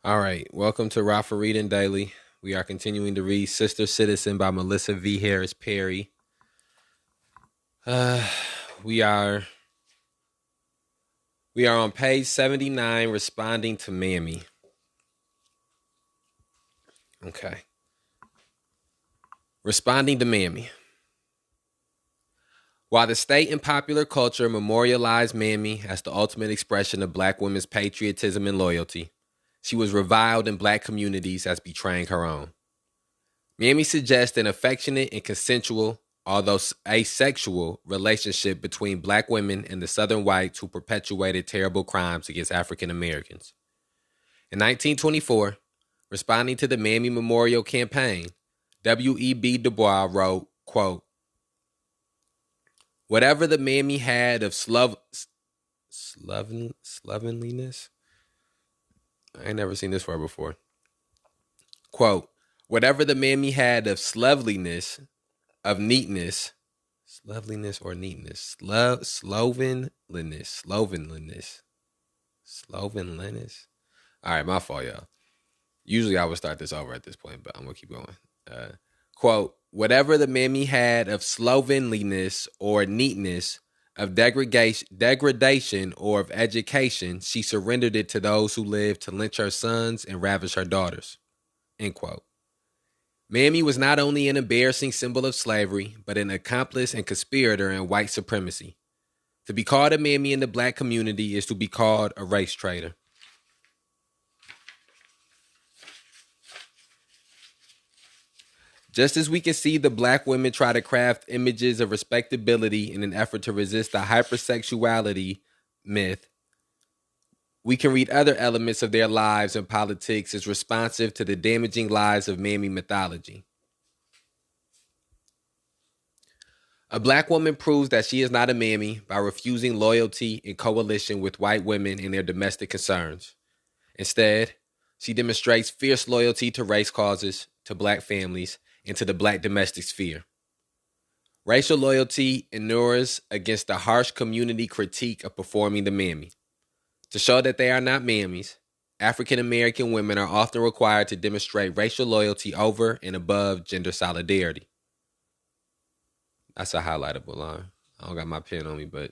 All right, welcome to Rockford Reading Daily. We are continuing to read Sister Citizen by Melissa V. Harris Perry. Uh, we are on page 79, responding to Mammy. Okay. Responding to Mammy. While the state and popular culture memorialized Mammy as the ultimate expression of black women's patriotism and loyalty, she was reviled in black communities as betraying her own. Mammy suggests an affectionate and consensual, although asexual, relationship between black women and the Southern whites who perpetuated terrible crimes against African Americans. In 1924, responding to the Mammy Memorial Campaign, W.E.B. Du Bois wrote, quote, "Whatever the Mammy had of slovenliness, I ain't never seen this word before. Quote, whatever the Mammy had of sloveliness, of neatness, sloveliness or neatness, slovenliness. All right, my fault, y'all. Usually I would start this over at this point, but I'm gonna keep going. Quote, whatever the Mammy had of slovenliness or neatness, of degradation or of education, she surrendered it to those who lived to lynch her sons and ravish her daughters. End quote. Mammy was not only an embarrassing symbol of slavery, but an accomplice and conspirator in white supremacy. To be called a mammy in the black community is to be called a race traitor. Just as we can see the black women try to craft images of respectability in an effort to resist the hypersexuality myth, we can read other elements of their lives and politics as responsive to the damaging lies of mammy mythology. A black woman proves that she is not a mammy by refusing loyalty and coalition with white women in their domestic concerns. Instead, she demonstrates fierce loyalty to race causes, to black families, and to the black domestic sphere. Racial loyalty inures against the harsh community critique of performing the mammy. To show that they are not mammies, African American women are often required to demonstrate racial loyalty over and above gender solidarity. That's a highlightable line. I don't got my pen on me, but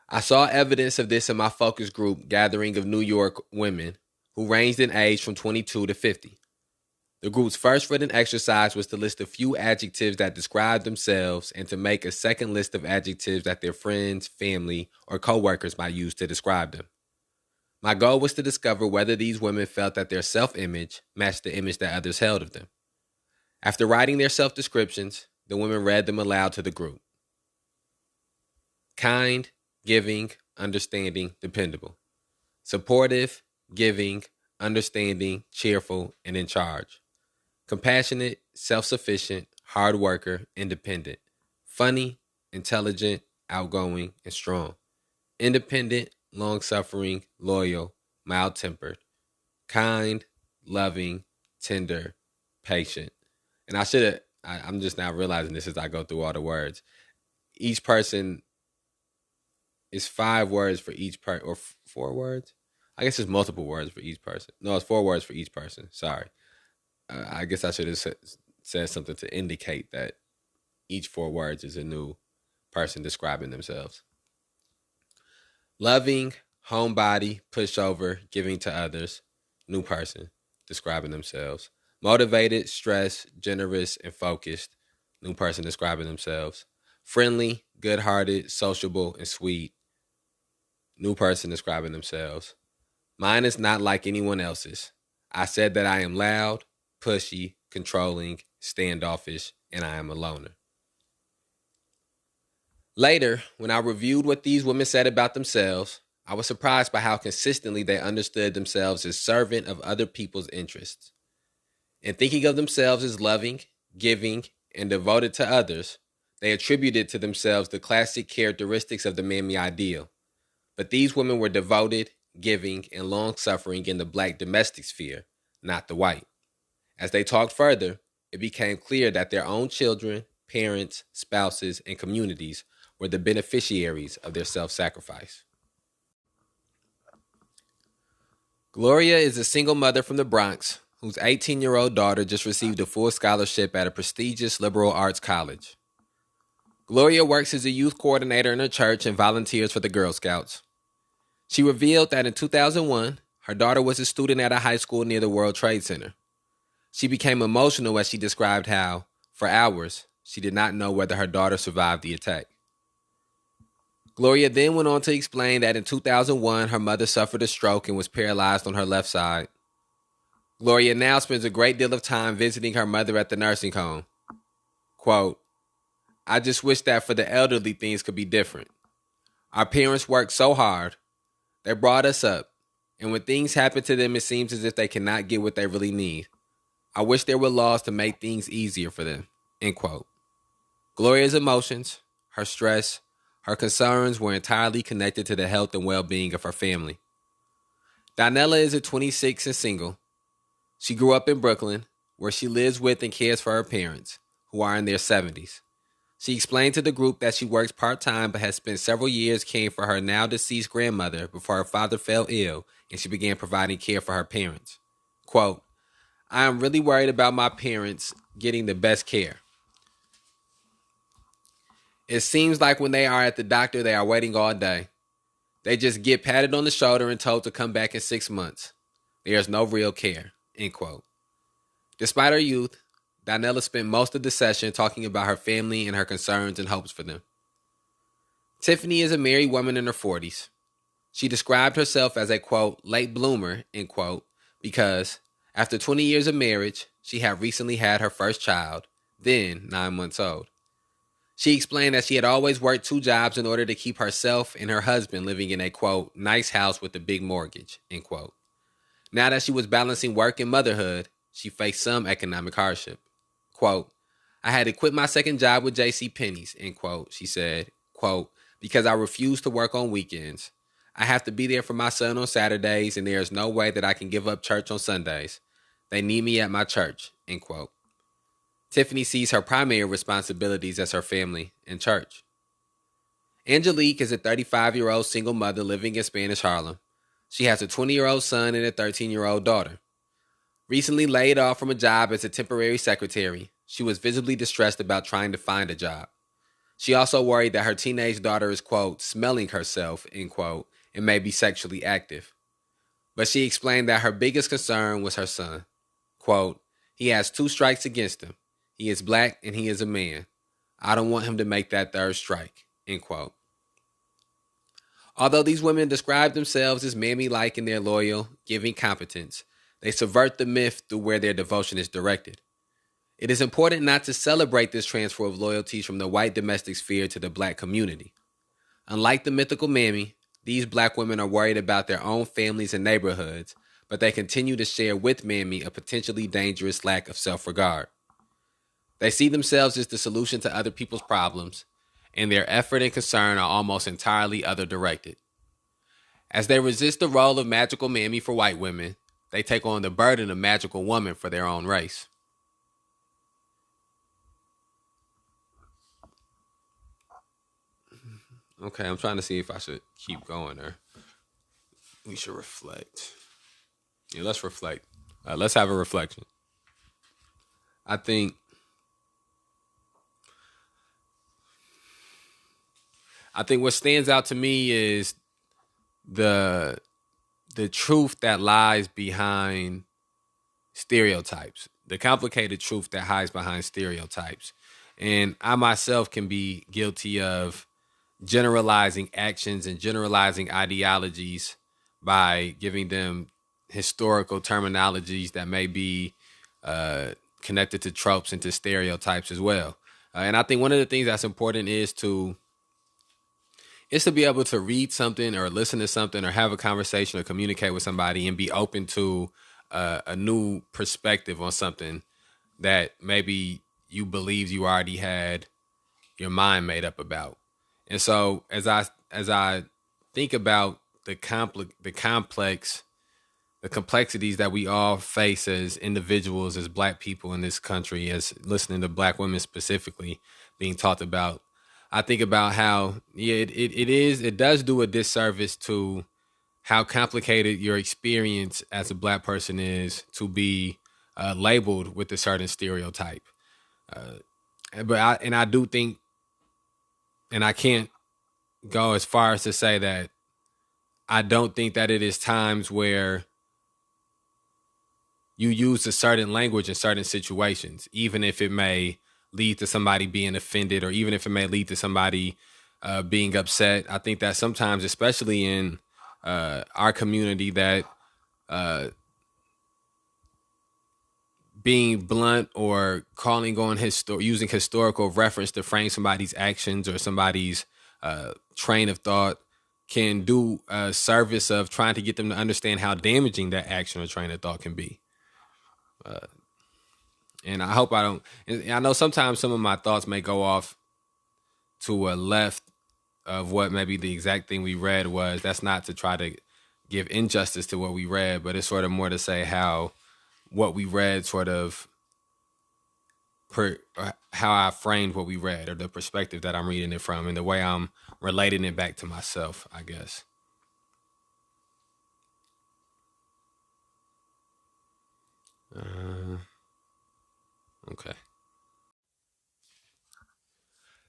I saw evidence of this in my focus group gathering of New York women who ranged in age from 22 to 50. The group's first written exercise was to list a few adjectives that describe themselves and to make a second list of adjectives that their friends, family, or coworkers might use to describe them. My goal was to discover whether these women felt that their self-image matched the image that others held of them. After writing their self-descriptions, the women read them aloud to the group. Kind, giving, understanding, dependable. Supportive, giving, understanding, cheerful, and in charge. Compassionate, self-sufficient, hard worker, independent. Funny, intelligent, outgoing, and strong. Independent, long-suffering, loyal, mild-tempered. Kind, loving, tender, patient. And I'm just now realizing this as I go through all the words. Each person is 5 words for each person, or 4 words? I guess it's multiple words for each person. No, it's 4 words for each person. Sorry. I guess I should have said something to indicate that each 4 words is a new person describing themselves. Loving, homebody, pushover, giving to others, new person describing themselves. Motivated, stressed, generous, and focused, new person describing themselves. Friendly, good-hearted, sociable, and sweet, new person describing themselves. Mine is not like anyone else's. I said that I am loud, pushy, controlling, standoffish, and I am a loner. Later, when I reviewed what these women said about themselves, I was surprised by how consistently they understood themselves as servant of other people's interests. In thinking of themselves as loving, giving, and devoted to others, they attributed to themselves the classic characteristics of the mammy ideal. But these women were devoted, giving, and long-suffering in the black domestic sphere, not the white. As they talked further, it became clear that their own children, parents, spouses, and communities were the beneficiaries of their self-sacrifice. Gloria is a single mother from the Bronx whose 18-year-old daughter just received a full scholarship at a prestigious liberal arts college. Gloria works as a youth coordinator in her church and volunteers for the Girl Scouts. She revealed that in 2001, her daughter was a student at a high school near the World Trade Center. She became emotional as she described how, for hours, she did not know whether her daughter survived the attack. Gloria then went on to explain that in 2001, her mother suffered a stroke and was paralyzed on her left side. Gloria now spends a great deal of time visiting her mother at the nursing home. Quote, "I just wish that for the elderly things could be different. Our parents worked so hard. They brought us up. And when things happen to them, it seems as if they cannot get what they really need. I wish there were laws to make things easier for them." End quote. Gloria's emotions, her stress, her concerns were entirely connected to the health and well-being of her family. Donella is a 26 and single. She grew up in Brooklyn, where she lives with and cares for her parents, who are in their 70s. She explained to the group that she works part-time but has spent several years caring for her now-deceased grandmother before her father fell ill and she began providing care for her parents. Quote, "I am really worried about my parents getting the best care. It seems like when they are at the doctor, they are waiting all day. They just get patted on the shoulder and told to come back in 6 months. There's no real care." End quote. Despite her youth, Donella spent most of the session talking about her family and her concerns and hopes for them. Tiffany is a married woman in her 40s. She described herself as a, quote, "late bloomer," end quote, because after 20 years of marriage, she had recently had her first child, then 9 months old. She explained that she had always worked 2 jobs in order to keep herself and her husband living in a, quote, "nice house with a big mortgage," end quote. Now that she was balancing work and motherhood, she faced some economic hardship. Quote, "I had to quit my second job with J.C. Penney's," end quote, she said, quote, "because I refuse to work on weekends. I have to be there for my son on Saturdays, and there is no way that I can give up church on Sundays. They need me at my church," end quote. Tiffany sees her primary responsibilities as her family and church. Angelique is a 35-year-old single mother living in Spanish Harlem. She has a 20-year-old son and a 13-year-old daughter. Recently laid off from a job as a temporary secretary, she was visibly distressed about trying to find a job. She also worried that her teenage daughter is, quote, "smelling herself," end quote, and may be sexually active. But she explained that her biggest concern was her son. Quote, "He has 2 strikes against him. He is black and he is a man. I don't want him to make that 3rd strike," end quote. Although these women describe themselves as mammy-like in their loyal, giving competence, they subvert the myth through where their devotion is directed. It is important not to celebrate this transfer of loyalties from the white domestic sphere to the black community. Unlike the mythical mammy, these black women are worried about their own families and neighborhoods, but they continue to share with mammy a potentially dangerous lack of self-regard. They see themselves as the solution to other people's problems, and their effort and concern are almost entirely other-directed. As they resist the role of magical mammy for white women, they take on the burden of magical woman for their own race. Okay, I'm trying to see if I should keep going or we should reflect. Yeah, let's reflect. Let's have a reflection. I think what stands out to me is the truth that lies behind stereotypes, the complicated truth that hides behind stereotypes. And I myself can be guilty of generalizing actions and generalizing ideologies by giving them historical terminologies that may be connected to tropes and to stereotypes as well. And I think one of the things that's important is to be able to read something or listen to something or have a conversation or communicate with somebody and be open to a new perspective on something that maybe you believed you already had your mind made up about. And so as I think about the complexities that we all face as individuals, as black people in this country, as listening to black women specifically being talked about, I think about how it does do a disservice to how complicated your experience as a Black person is to be labeled with a certain stereotype. I do think, and I can't go as far as to say that I don't think that it is times where you use a certain language in certain situations, even if it may lead to somebody being offended, or even if it may lead to somebody being upset. I think that sometimes, especially in our community, that being blunt or calling on using historical reference to frame somebody's actions or somebody's train of thought can do a service of trying to get them to understand how damaging that action or train of thought can be. And I hope I don't. And I know sometimes some of my thoughts may go off to a left of what maybe the exact thing we read was. That's not to try to give injustice to what we read, but it's sort of more to say how what we read sort of how I framed what we read, or the perspective that I'm reading it from, and the way I'm relating it back to myself, I guess. Okay.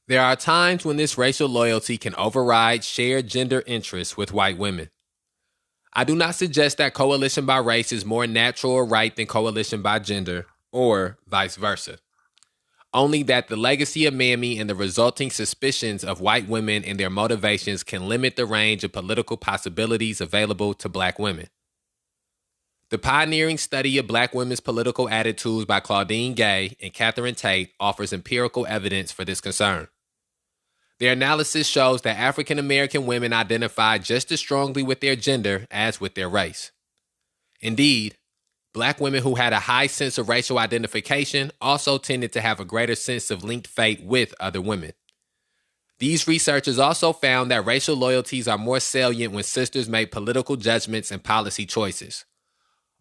There are times when this racial loyalty can override shared gender interests with white women. I do not suggest that coalition by race is more natural or right than coalition by gender, or vice versa. Only that the legacy of Mammy and the resulting suspicions of white women and their motivations can limit the range of political possibilities available to Black women. The pioneering study of Black women's political attitudes by Claudine Gay and Catherine Tate offers empirical evidence for this concern. Their analysis shows that African American women identify just as strongly with their gender as with their race. Indeed, Black women who had a high sense of racial identification also tended to have a greater sense of linked fate with other women. These researchers also found that racial loyalties are more salient when sisters make political judgments and policy choices.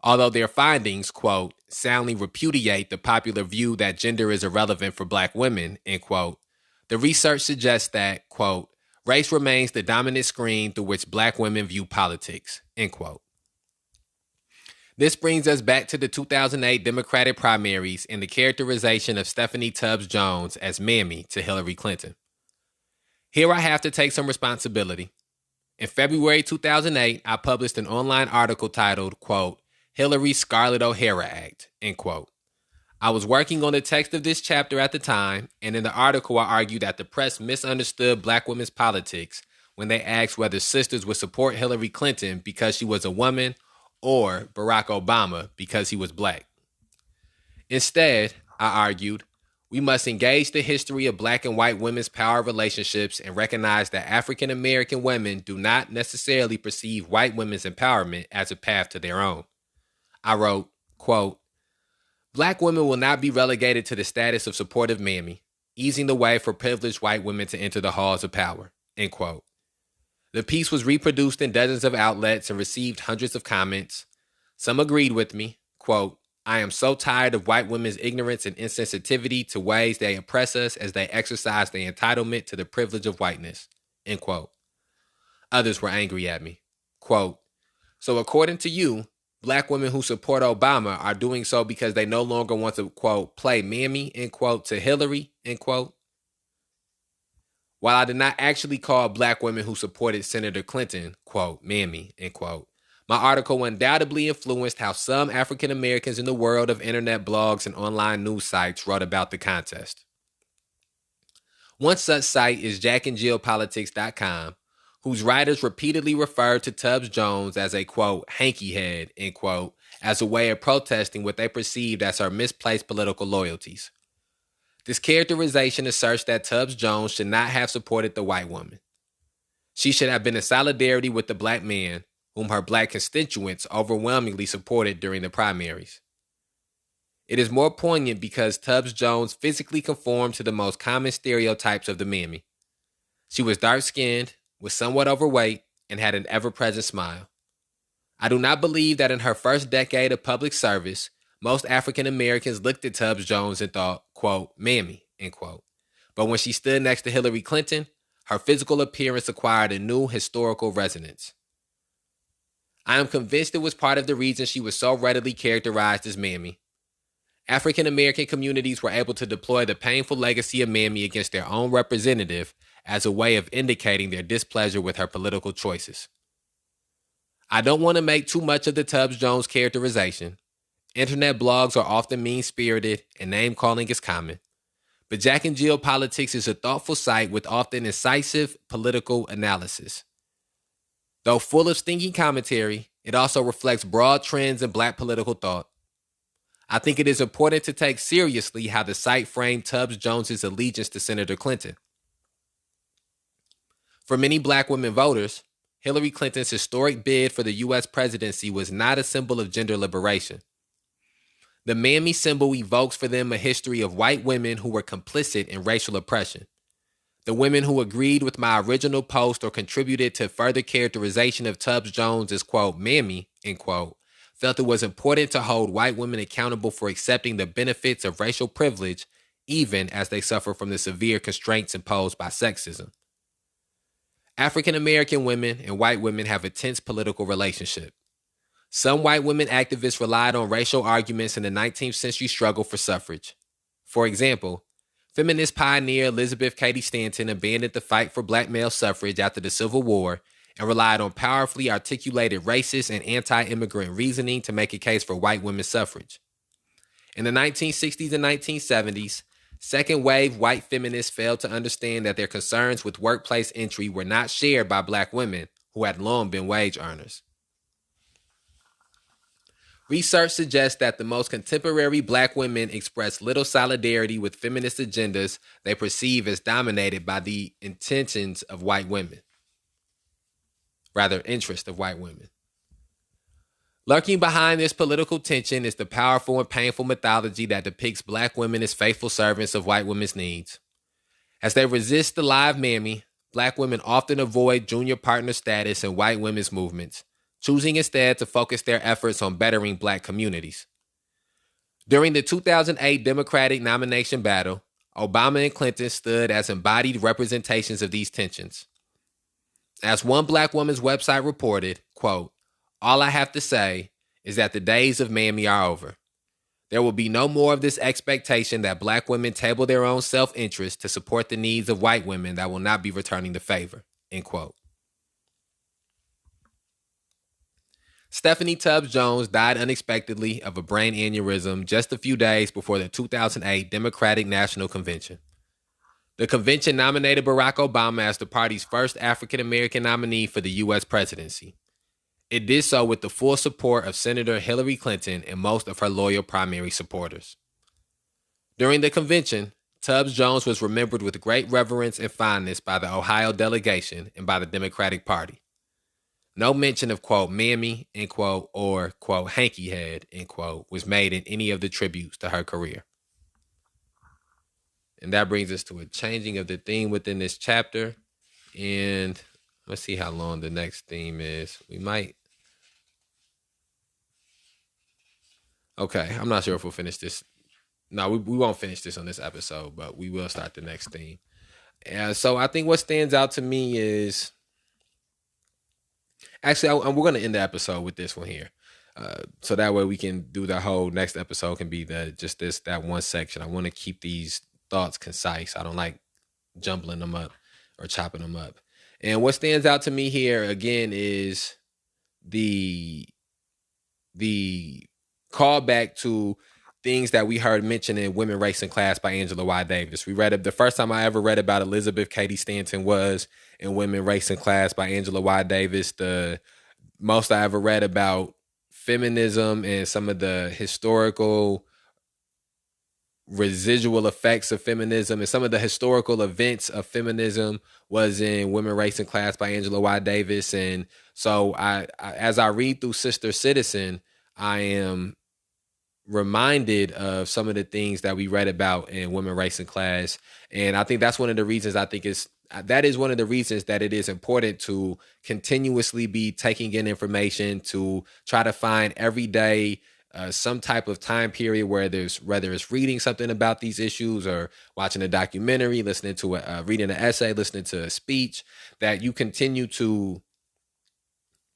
Although their findings, quote, soundly repudiate the popular view that gender is irrelevant for Black women, end quote, the research suggests that, quote, race remains the dominant screen through which Black women view politics, end quote. This brings us back to the 2008 Democratic primaries and the characterization of Stephanie Tubbs Jones as Mammy to Hillary Clinton. Here I have to take some responsibility. In February 2008, I published an online article titled, quote, Hillary's Scarlett O'Hara Act, end quote. I was working on the text of this chapter at the time, and in the article I argued that the press misunderstood Black women's politics when they asked whether sisters would support Hillary Clinton because she was a woman or Barack Obama because he was Black. Instead, I argued, we must engage the history of Black and white women's power relationships and recognize that African American women do not necessarily perceive white women's empowerment as a path to their own. I wrote, quote, Black women will not be relegated to the status of supportive mammy, easing the way for privileged white women to enter the halls of power, end quote. The piece was reproduced in dozens of outlets and received hundreds of comments. Some agreed with me, quote, I am so tired of white women's ignorance and insensitivity to ways they oppress us as they exercise their entitlement to the privilege of whiteness, end quote. Others were angry at me, quote, so according to you, Black women who support Obama are doing so because they no longer want to, quote, play mammy, end quote, to Hillary, end quote. While I did not actually call Black women who supported Senator Clinton, quote, mammy, end quote, my article undoubtedly influenced how some African Americans in the world of internet blogs and online news sites wrote about the contest. One such site is jackandjillpolitics.com, whose writers repeatedly referred to Tubbs Jones as a, quote, hanky head, end quote, as a way of protesting what they perceived as her misplaced political loyalties. This characterization asserts that Tubbs Jones should not have supported the white woman. She should have been in solidarity with the Black man, whom her Black constituents overwhelmingly supported during the primaries. It is more poignant because Tubbs Jones physically conformed to the most common stereotypes of the mammy. She was dark-skinned, was somewhat overweight, and had an ever-present smile. I do not believe that in her first decade of public service, most African Americans looked at Tubbs Jones and thought, quote, mammy, end quote. But when she stood next to Hillary Clinton, her physical appearance acquired a new historical resonance. I am convinced it was part of the reason she was so readily characterized as mammy. African American communities were able to deploy the painful legacy of mammy against their own representative as a way of indicating their displeasure with her political choices. I don't want to make too much of the Tubbs Jones characterization. Internet blogs are often mean-spirited and name-calling is common. But Jack and Jill Politics is a thoughtful site with often incisive political analysis. Though full of stinging commentary, it also reflects broad trends in Black political thought. I think it is important to take seriously how the site framed Tubbs Jones's allegiance to Senator Clinton. For many Black women voters, Hillary Clinton's historic bid for the U.S. presidency was not a symbol of gender liberation. The mammy symbol evokes for them a history of white women who were complicit in racial oppression. The women who agreed with my original post or contributed to further characterization of Tubbs Jones as, quote, mammy, end quote, felt it was important to hold white women accountable for accepting the benefits of racial privilege, even as they suffer from the severe constraints imposed by sexism. African American women and white women have a tense political relationship. Some white women activists relied on racial arguments in the 19th century struggle for suffrage. For example, feminist pioneer Elizabeth Cady Stanton abandoned the fight for Black male suffrage after the Civil War and relied on powerfully articulated racist and anti-immigrant reasoning to make a case for white women's suffrage. In the 1960s and 1970s, second-wave white feminists failed to understand that their concerns with workplace entry were not shared by Black women who had long been wage earners. Research suggests that the most contemporary Black women express little solidarity with feminist agendas they perceive as dominated by the interests of white women. Lurking behind this political tension is the powerful and painful mythology that depicts Black women as faithful servants of white women's needs. As they resist the live mammy, Black women often avoid junior partner status in white women's movements, choosing instead to focus their efforts on bettering Black communities. During the 2008 Democratic nomination battle, Obama and Clinton stood as embodied representations of these tensions. As one Black woman's website reported, quote, "All I have to say is that the days of mammy are over. There will be no more of this expectation that Black women table their own self-interest to support the needs of white women that will not be returning the favor," end quote. Stephanie Tubbs Jones died unexpectedly of a brain aneurysm just a few days before the 2008 Democratic National Convention. The convention nominated Barack Obama as the party's first African American nominee for the U.S. presidency. It did so with the full support of Senator Hillary Clinton and most of her loyal primary supporters. During the convention, Tubbs Jones was remembered with great reverence and fondness by the Ohio delegation and by the Democratic Party. No mention of, quote, mammy, end quote, or, quote, hanky head, end quote, was made in any of the tributes to her career. And that brings us to a changing of the theme within this chapter. And let's see how long the next theme is. Okay, I'm not sure if we'll finish this. No, we won't finish this on this episode, but we will start the next theme. So I think what stands out to me is... Actually, we're going to end the episode with this one here. So that way we can do the whole next episode can be that one section. I want to keep these thoughts concise. I don't like jumbling them up or chopping them up. And what stands out to me here, again, is the callback to things that we heard mentioned in Women, Race, and Class by Angela Y. Davis. The first time I ever read about Elizabeth Cady Stanton was in Women, Race, and Class by Angela Y. Davis. The most I ever read about feminism and some of the historical residual effects of feminism and some of the historical events of feminism was in Women, Race, and Class by Angela Y. Davis. And so I as I read through Sister Citizen, I am reminded of some of the things that we read about in Women, Race, and Class. And I think that's one of the reasons that is one of the reasons that it is important to continuously be taking in information, to try to find every day some type of time period whether it's reading something about these issues or watching a documentary, listening to reading an essay, listening to a speech, that you continue to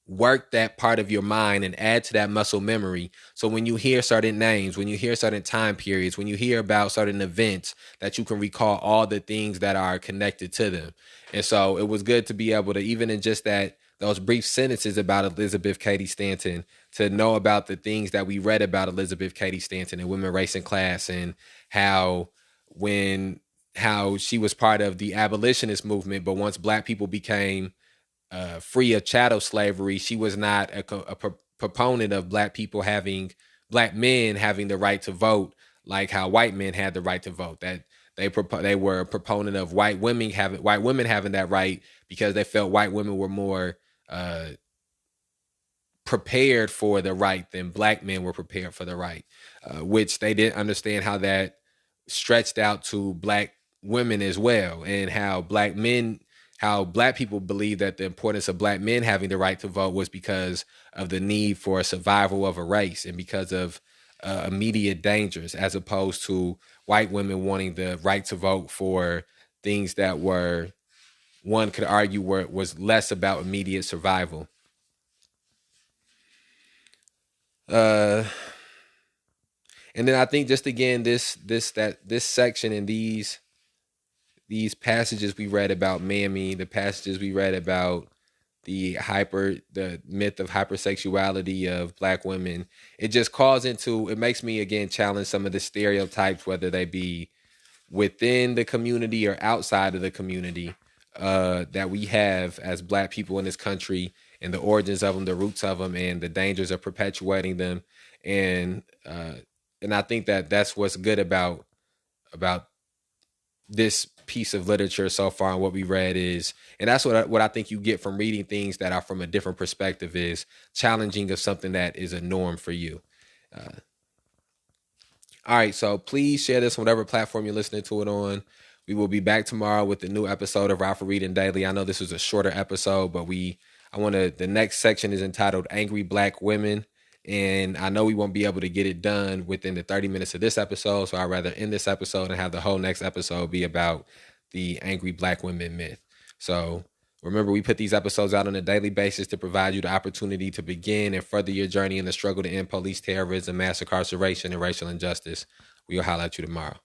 work that part of your mind and add to that muscle memory. So when you hear certain names, when you hear certain time periods, when you hear about certain events, that you can recall all the things that are connected to them. And so it was good to be able to, even in just that, those brief sentences about Elizabeth Cady Stanton, to know about the things that we read about Elizabeth Cady Stanton and Women, Race, and Class, and how she was part of the abolitionist movement, but once Black people became free of chattel slavery, she was not a proponent of Black men having the right to vote, like how white men had the right to vote. That they were a proponent of white women having that right, because they felt white women were more prepared for the right than Black men were prepared for the right, which they didn't understand how that stretched out to Black women as well, and how Black people believed that the importance of Black men having the right to vote was because of the need for survival of a race and because of immediate dangers, as opposed to white women wanting the right to vote for things that were, one could argue, was less about immediate survival. And then I think, just again, this section and these passages we read about mammy, the passages we read about the myth of hypersexuality of Black women, it just it makes me again challenge some of the stereotypes, whether they be within the community or outside of the community, that we have as Black people in this country, and the origins of them, the roots of them, and the dangers of perpetuating them. And I think that that's what's good about this piece of literature so far, and what we read is, and that's what I think you get from reading things that are from a different perspective, is challenging of something that is a norm for you. All right, so please share this on whatever platform you're listening to it on. We will be back tomorrow with a new episode of Rockford Reading Daily. I know this was a shorter episode, but the next section is entitled Angry Black Women. And I know we won't be able to get it done within the 30 minutes of this episode, so I'd rather end this episode and have the whole next episode be about the angry Black women myth. So remember, we put these episodes out on a daily basis to provide you the opportunity to begin and further your journey in the struggle to end police terrorism, mass incarceration, and racial injustice. We'll holler at you tomorrow.